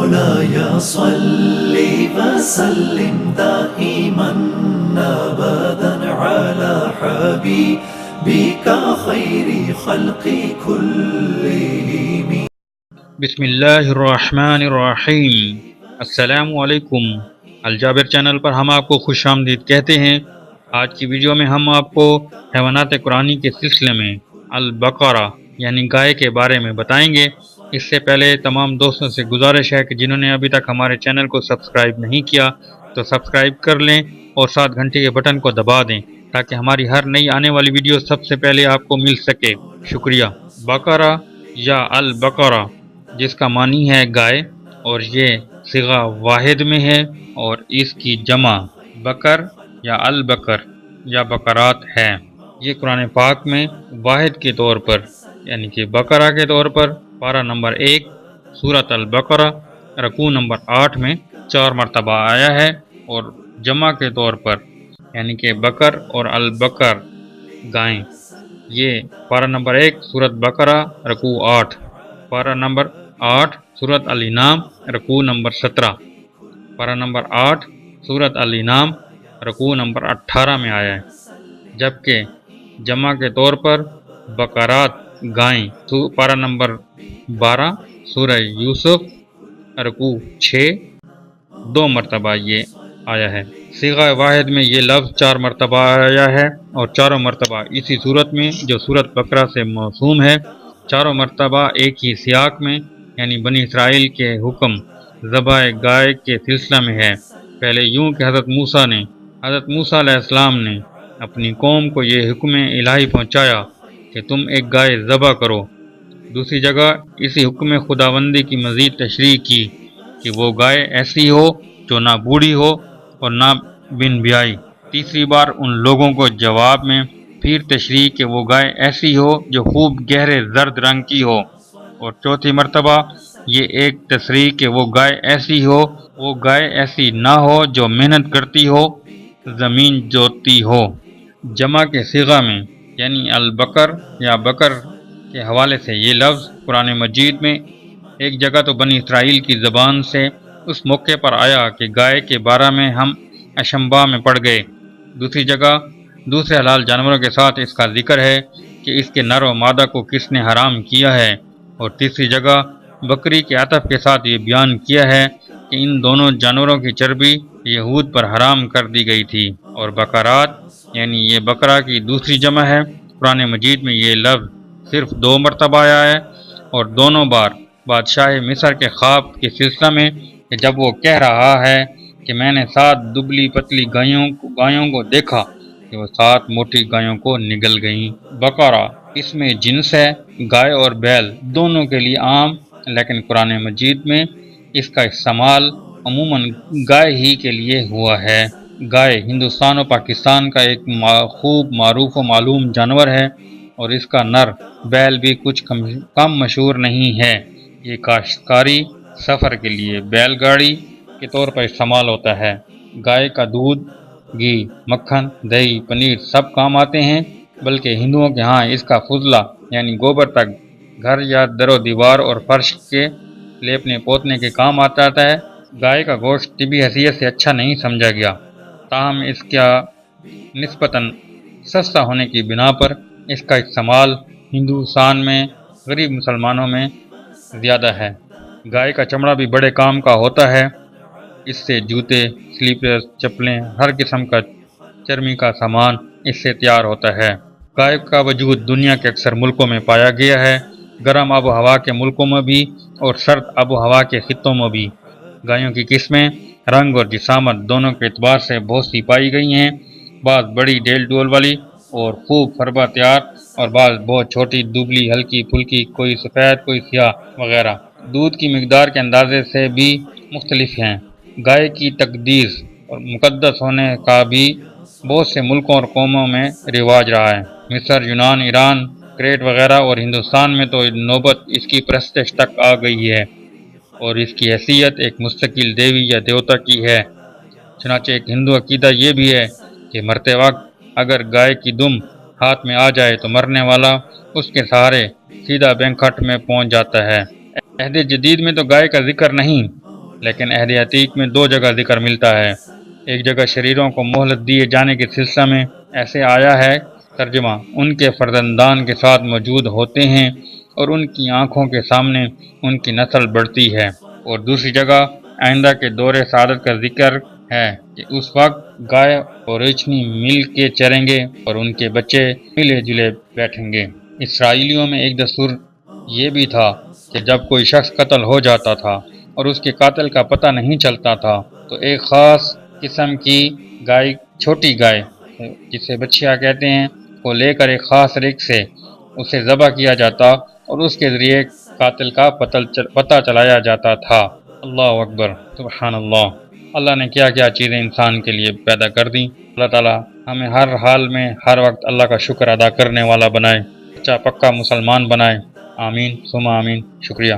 مولاي صل وسلم دائما أبدا على حبيبك خير خلق كلهم. بسم اللہ الرحمن الرحیم۔ السلام علیکم۔ الجابر چینل پر ہم آپ کو خوش آمدید کہتے ہیں۔ آج کی ویڈیو میں ہم آپ کو حیوانات قرآنی کے سلسلے میں البقرہ یعنی گائے کے بارے میں بتائیں گے۔ اس سے پہلے تمام دوستوں سے گزارش ہے کہ جنہوں نے ابھی تک ہمارے چینل کو سبسکرائب نہیں کیا تو سبسکرائب کر لیں اور ساتھ گھنٹی کے بٹن کو دبا دیں تاکہ ہماری ہر نئی آنے والی ویڈیو سب سے پہلے آپ کو مل سکے۔ شکریہ۔ بقرہ یا البقرہ جس کا معنی ہے گائے، اور یہ صیغہ واحد میں ہے اور اس کی جمع بکر یا البکر یا بکرات ہے۔ یہ قرآن پاک میں واحد کے طور پر یعنی کہ بقرہ کے طور پر پارہ نمبر 1 سورۃ البقرہ رکوع نمبر 8 میں 4 مرتبہ آیا ہے، اور جمع کے طور پر یعنی کہ بکر اور البکر گائیں، یہ پارہ نمبر 1 سورۃ بقرہ رکوع 8، پارہ نمبر 8 سورۃ الانعام رکوع نمبر 17، پارہ نمبر 8 سورۃ الانعام رکوع نمبر 18 میں آیا ہے، جبکہ جمع کے طور پر بکرات گائیں پارہ نمبر 12 سورہ یوسف رکوع 6 2 مرتبہ یہ آیا ہے۔ صیغہ واحد میں یہ لفظ 4 مرتبہ آیا ہے، اور چاروں مرتبہ اسی صورت میں جو سورۃ بقرہ سے موسوم ہے، چاروں مرتبہ ایک ہی سیاق میں یعنی بنی اسرائیل کے حکم ذبح گائے کے سلسلہ میں ہے۔ پہلے یوں کہ حضرت موسیٰ علیہ السلام نے اپنی قوم کو یہ حکم الہی پہنچایا کہ تم ایک گائے ذبح کرو۔ دوسری جگہ اسی حکم خداوندی کی مزید تشریح کی کہ وہ گائے ایسی ہو جو نہ بوڑھی ہو اور نہ بن بیائی۔ تیسری بار ان لوگوں کو جواب میں پھر تشریح کہ وہ گائے ایسی ہو جو خوب گہرے زرد رنگ کی ہو، اور چوتھی مرتبہ یہ ایک تصریح کہ وہ گائے ایسی نہ ہو جو محنت کرتی ہو، زمین جوتتی ہو۔ جمع کے صیغہ میں یعنی البکر یا بکر کے حوالے سے یہ لفظ قرآن مجید میں ایک جگہ تو بنی اسرائیل کی زبان سے اس موقع پر آیا کہ گائے کے بارے میں ہم اشمبا میں پڑ گئے، دوسری جگہ دوسرے حلال جانوروں کے ساتھ اس کا ذکر ہے کہ اس کے نر و مادہ کو کس نے حرام کیا ہے، اور تیسری جگہ بکری کے عطف کے ساتھ یہ بیان کیا ہے کہ ان دونوں جانوروں کی چربی یہود پر حرام کر دی گئی تھی، اور بکرات یعنی یہ بکرا کی دوسری جمع ہے۔ قرآن مجید میں یہ لفظ صرف 2 مرتبہ آیا ہے، اور دونوں بار بادشاہ مصر کے خواب کے سلسلہ میں کہ جب وہ کہہ رہا ہے کہ میں نے 7 دبلی پتلی گایوں کو دیکھا کہ وہ 7 موٹی گایوں کو نگل گئیں۔ بقرہ اس میں جنس ہے، گائے اور بیل دونوں کے لیے عام، لیکن قرآن مجید میں اس کا استعمال عموماً گائے ہی کے لیے ہوا ہے۔ گائے ہندوستان اور پاکستان کا ایک خوب معروف و معلوم جانور ہے، اور اس کا نر بیل بھی کچھ کم مشہور نہیں ہے۔ یہ کاشتکاری سفر کے لیے بیل گاڑی کے طور پر استعمال ہوتا ہے۔ گائے کا دودھ، گھی، مکھن، دہی، پنیر سب کام آتے ہیں، بلکہ ہندوؤں کے ہاں اس کا فضلہ یعنی گوبر تک گھر یا در و دیوار اور فرش کے لیپنے پوتنے کے کام آتا ہے۔ گائے کا گوشت طبی حیثیت سے اچھا نہیں سمجھا گیا، تاہم اس کا نسبتاً سستا ہونے کی بنا پر اس کا استعمال ہندوستان میں غریب مسلمانوں میں زیادہ ہے۔ گائے کا چمڑا بھی بڑے کام کا ہوتا ہے، اس سے جوتے، سلیپرز، چپلیں، ہر قسم کا چرمی کا سامان اس سے تیار ہوتا ہے۔ گائے کا وجود دنیا کے اکثر ملکوں میں پایا گیا ہے، گرم آب و ہوا کے ملکوں میں بھی اور سرد آب و ہوا کے خطوں میں بھی۔ گایوں کی قسمیں رنگ اور جسامت دونوں کے اعتبار سے بہت سی پائی گئی ہیں، بعض بڑی ڈیل ڈول والی اور خوب فربہ تیار، اور بعض بہت چھوٹی دبلی ہلکی پھلکی، کوئی سفید کوئی سیاہ وغیرہ۔ دودھ کی مقدار کے اندازے سے بھی مختلف ہیں۔ گائے کی تقدیس اور مقدس ہونے کا بھی بہت سے ملکوں اور قوموں میں رواج رہا ہے، مصر، یونان، ایران، کریٹ وغیرہ، اور ہندوستان میں تو نوبت اس کی پرستش تک آ گئی ہے، اور اس کی حیثیت ایک مستقل دیوی یا دیوتا کی ہے۔ چنانچہ ایک ہندو عقیدہ یہ بھی ہے کہ مرتے وقت اگر گائے کی دم ہاتھ میں آ جائے تو مرنے والا اس کے سہارے سیدھا بینک کھٹ میں پہنچ جاتا ہے۔ عہد جدید میں تو گائے کا ذکر نہیں، لیکن عہد عتیق میں 2 جگہ ذکر ملتا ہے۔ ایک جگہ شریروں کو مہلت دیے جانے کے سلسلہ میں ایسے آیا ہے، ترجمہ: ان کے فرزندان کے ساتھ موجود ہوتے ہیں اور ان کی آنکھوں کے سامنے ان کی نسل بڑھتی ہے، اور دوسری جگہ آئندہ کے دور سعادت کا ذکر ہے کہ اس وقت گائے اور ریچھنی مل کے چریں گے اور ان کے بچے ملے جلے بیٹھیں گے۔ اسرائیلیوں میں ایک دستور یہ بھی تھا کہ جب کوئی شخص قتل ہو جاتا تھا اور اس کے قاتل کا پتہ نہیں چلتا تھا تو ایک خاص قسم کی گائے، چھوٹی گائے جسے بچھیا کہتے ہیں، کو لے کر ایک خاص ریک سے اسے ذبح کیا جاتا اور اس کے ذریعے قاتل کا پتہ چلایا جاتا تھا۔ اللہ اکبر، سبحان اللہ۔ اللہ نے کیا کیا چیزیں انسان کے لیے پیدا کر دیں۔ اللہ تعالیٰ ہمیں ہر حال میں ہر وقت اللہ کا شکر ادا کرنے والا بنائے، سچا پکا مسلمان بنائے۔ آمین ثم آمین۔ شکریہ۔